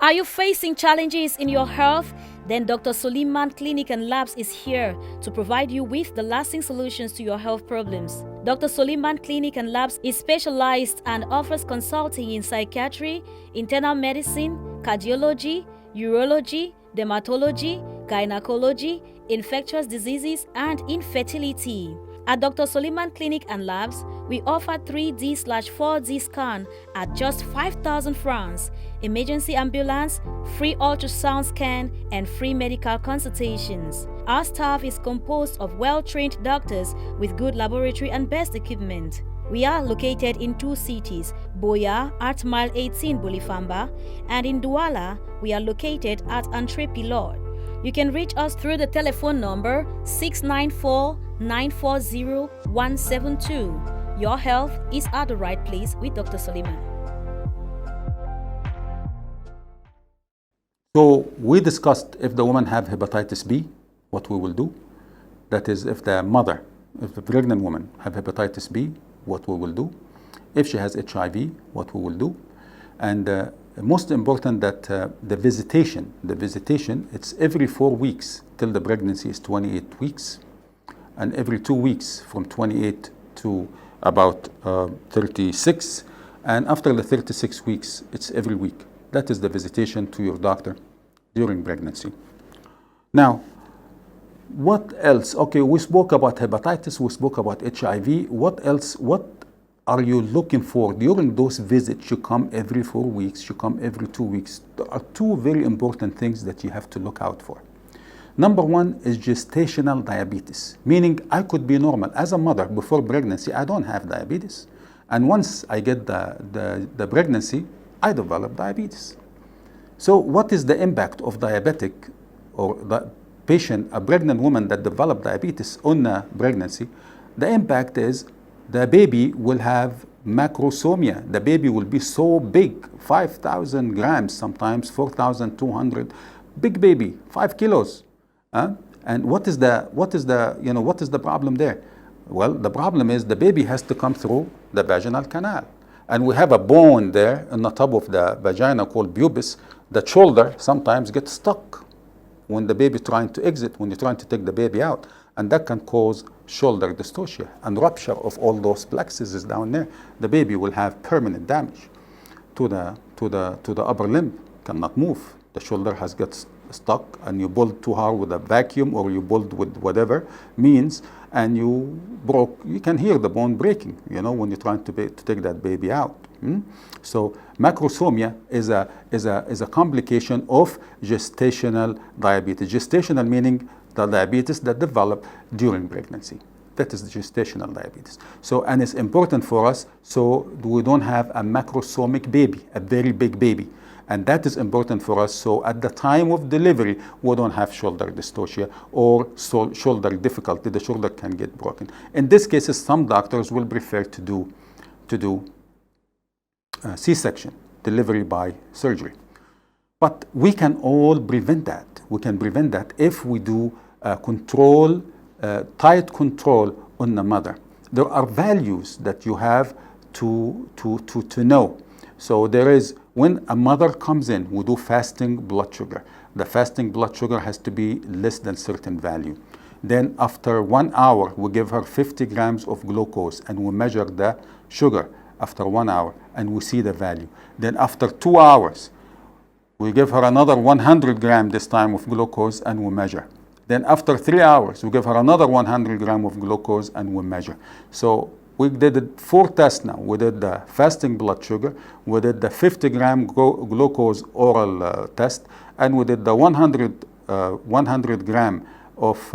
Are you facing challenges in your health? Then Dr. Suleiman Clinic and Labs is here to provide you with the lasting solutions to your health problems. Dr. Suleiman Clinic and Labs is specialized and offers consulting in psychiatry, internal medicine, cardiology, urology, dermatology, gynecology, infectious diseases, and infertility. At Dr. Suleiman Clinic and Labs, we offer 3D/4D scan at just 5,000 francs, emergency ambulance, free ultrasound scan, and free medical consultations. Our staff is composed of well-trained doctors with good laboratory and best equipment. We are located in 2 cities, Boya at Mile 18 Bolifamba, and in Douala, we are located at Entre Pilot. You can reach us through the telephone number 694-940-172. Your health is at the right place with Dr. Suleiman. So we discussed if the woman have hepatitis B, what we will do. That is, if the pregnant woman have hepatitis B, what we will do. If she has HIV, what we will do. And most important that the visitation, it's every 4 weeks till the pregnancy is 28 weeks, and every 2 weeks from 28 to about 36, and after the 36 weeks, it's every week. That is the visitation to your doctor during pregnancy. Now, what else? Okay, we spoke about hepatitis, we spoke about HIV. What else? What are you looking for during those visits? You come every 4 weeks, you come every 2 weeks. There are 2 very important things that you have to look out for. Number 1 is gestational diabetes, meaning I could be normal. As a mother, before pregnancy, I don't have diabetes. And once I get the pregnancy, I develop diabetes. So what is the impact of diabetic or the patient, a pregnant woman that developed diabetes on a pregnancy? The impact is the baby will have macrosomia. The baby will be so big, 5,000 grams, sometimes 4,200. Big baby, 5 kilos. And what is the problem there? Well, the problem is the baby has to come through the vaginal canal. And we have a bone there on the top of the vagina called pubis. The shoulder sometimes gets stuck when the baby is trying to exit, when you're trying to take the baby out. And that can cause shoulder dystocia and rupture of all those plexuses down there. The baby will have permanent damage to the upper limb, cannot move. The shoulder has got stuck, and you pulled too hard with a vacuum, or you pulled with whatever means, and you can hear the bone breaking, when you're trying to take that baby out. So macrosomia is a complication of gestational diabetes. Gestational meaning the diabetes that develop during pregnancy. That is the gestational diabetes. So, and it's important for us so we don't have a macrosomic baby, a very big baby. And that is important for us so at the time of delivery, we don't have shoulder dystocia or shoulder difficulty. The shoulder can get broken. In this case, some doctors will prefer to do C-section, delivery by surgery. But we can all prevent that. We can prevent that if we do tight control on the mother. There are values that you have to know. So there is, when a mother comes in, we do fasting blood sugar. The fasting blood sugar has to be less than certain value. Then after 1 hour, we give her 50 grams of glucose, and we measure the sugar after 1 hour, and we see the value. Then after 2 hours, we give her another 100 grams this time of glucose, and we measure. Then after 3 hours, we give her another 100 grams of glucose, and we measure. So we did 4 tests now. We did the fasting blood sugar, we did the 50 gram glucose oral test, and we did the 100 gram of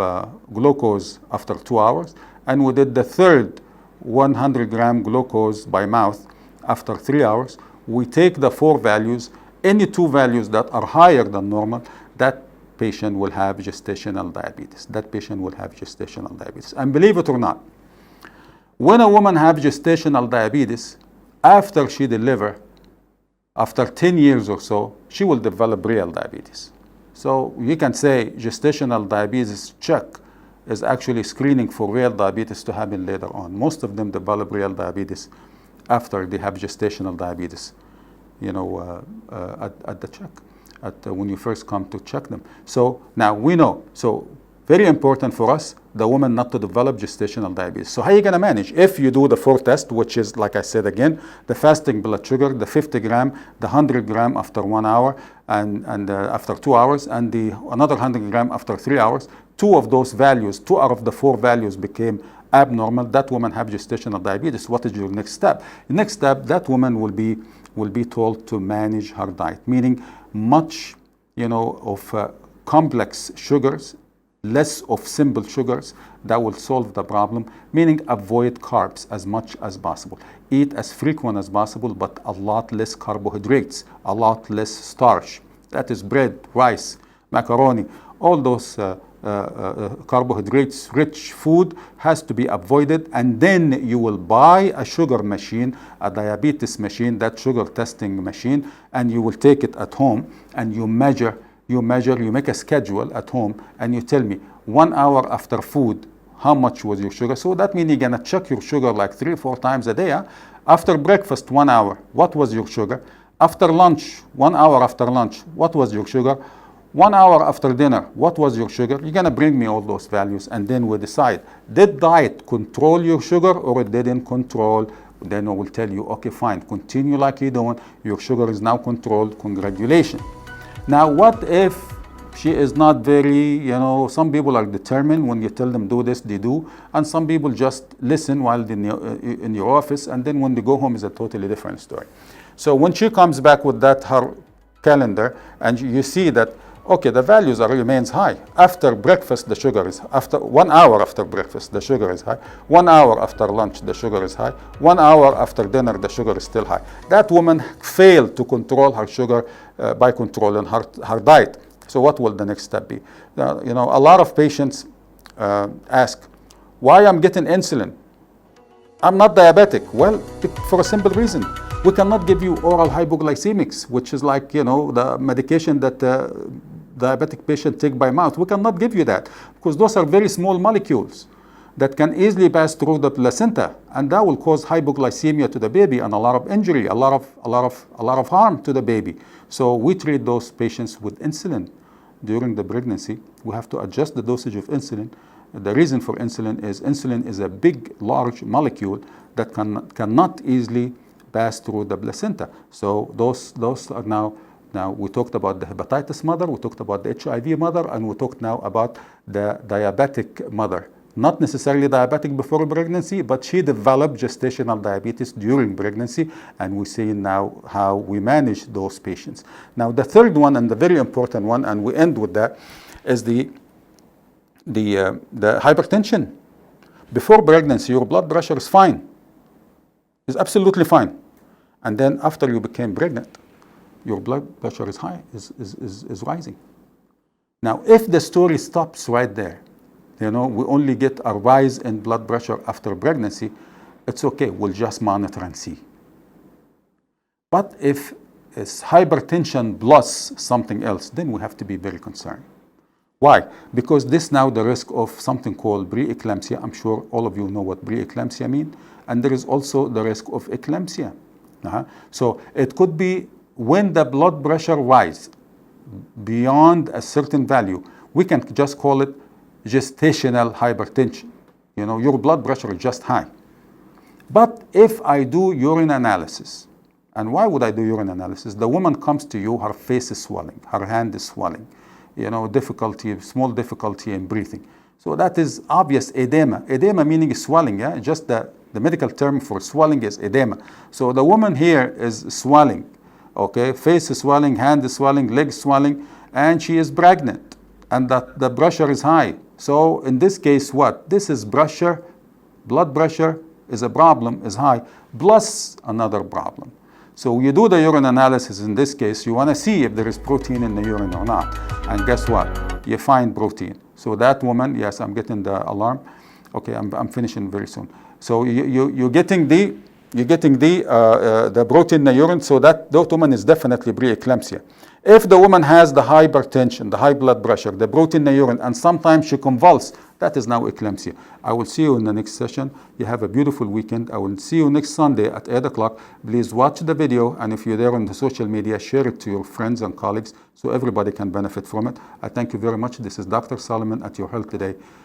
glucose after 2 hours, and we did the third 100 gram glucose by mouth after 3 hours. We take the 4 values. Any 2 values that are higher than normal, that patient will have gestational diabetes. That patient will have gestational diabetes. And believe it or not, when a woman has gestational diabetes, after she delivers, after 10 years or so, she will develop real diabetes. So you can say gestational diabetes check is actually screening for real diabetes to happen later on. Most of them develop real diabetes after they have gestational diabetes, at the check. when you first come to check them. So now we know. So very important for us, the woman not to develop gestational diabetes. So how are you going to manage? If you do the 4 test, which is, like I said again, the fasting blood sugar, the 50 gram, the 100 gram after 1 hour, and after 2 hours, and the another 100 gram after 3 hours, 2 of those values, 2 out of the 4 values became abnormal, that woman have gestational diabetes. What is your next step? The next step, that woman will be told to manage her diet, meaning much, of complex sugars, less of simple sugars. That will solve the problem, meaning avoid carbs as much as possible. Eat as frequent as possible, but a lot less carbohydrates, a lot less starch. That is bread, rice, macaroni, all those carbohydrates rich food has to be avoided. And then you will buy a sugar machine, a diabetes machine, that sugar testing machine, and you will take it at home and you measure, you make a schedule at home, and you tell me 1 hour after food how much was your sugar. So that means you're gonna check your sugar like 3 or 4 times a day. After breakfast, 1 hour, what was your sugar? After lunch, 1 hour after lunch, what was your sugar? 1 hour after dinner, what was your sugar? You're gonna bring me all those values, and then we decide, did diet control your sugar or it didn't control? Then I will tell you, okay, fine, continue like you're doing, your sugar is now controlled, congratulations. Now, what if she is not very, some people are determined, when you tell them do this, they do, and some people just listen while in your office, and then when they go home is a totally different story. So when she comes back with that, her calendar, and you see that, okay, the values remains high. After breakfast, the sugar is, after 1 hour after breakfast, the sugar is high. 1 hour after lunch, the sugar is high. 1 hour after dinner, the sugar is still high. That woman failed to control her sugar by controlling her diet. So what will the next step be? A lot of patients ask, why I'm getting insulin? I'm not diabetic. Well, for a simple reason. We cannot give you oral hypoglycemics, which is like, the medication that diabetic patients take by mouth. We cannot give you that because those are very small molecules that can easily pass through the placenta, and that will cause hypoglycemia to the baby and a lot of injury, a lot of harm to the baby. So we treat those patients with insulin during the pregnancy. We have to adjust the dosage of insulin. The reason for insulin is a big, large molecule that cannot easily pass through the placenta. So those are now we talked about the hepatitis mother, we talked about the HIV mother, and we talked now about the diabetic mother. Not necessarily diabetic before pregnancy, but she developed gestational diabetes during pregnancy, and we see now how we manage those patients. Now the third one, and the very important one, and we end with that, is the hypertension. Before pregnancy, your blood pressure is fine. It's absolutely fine. And then after you became pregnant, your blood pressure is high, is rising. Now, if the story stops right there, we only get a rise in blood pressure after pregnancy, it's okay, we'll just monitor and see. But if it's hypertension plus something else, then we have to be very concerned. Why? Because this now the risk of something called preeclampsia. I'm sure all of you know what preeclampsia means. And there is also the risk of eclampsia. So it could be when the blood pressure rises beyond a certain value, we can just call it gestational hypertension. Your blood pressure is just high. But if I do urine analysis, and why would I do urine analysis? The woman comes to you, her face is swelling, her hand is swelling, small difficulty in breathing. So that is obvious edema. Edema meaning swelling, just the medical term for swelling is edema. So the woman here is swelling, okay? Face is swelling, hand is swelling, leg swelling, and she is pregnant, and that the pressure is high. So in this case, what? This is pressure, blood pressure is a problem, is high, plus another problem. So you do the urine analysis. In this case, you want to see if there is protein in the urine or not. And guess what? You find protein. So that woman, yes, I'm getting the alarm. Okay, I'm finishing very soon. So you're getting the protein in the urine. So that woman is definitely preeclampsia. If the woman has the hypertension, the high blood pressure, the protein in the urine, and sometimes she convulses, That is now eclampsia. I will see you in the next session. You have a beautiful weekend. I will see you next Sunday at 8 o'clock. Please watch the video, and if you're there on the social media, share it to your friends and colleagues so everybody can benefit from it. I thank you very much. This is Dr. Solomon at Your Health Today.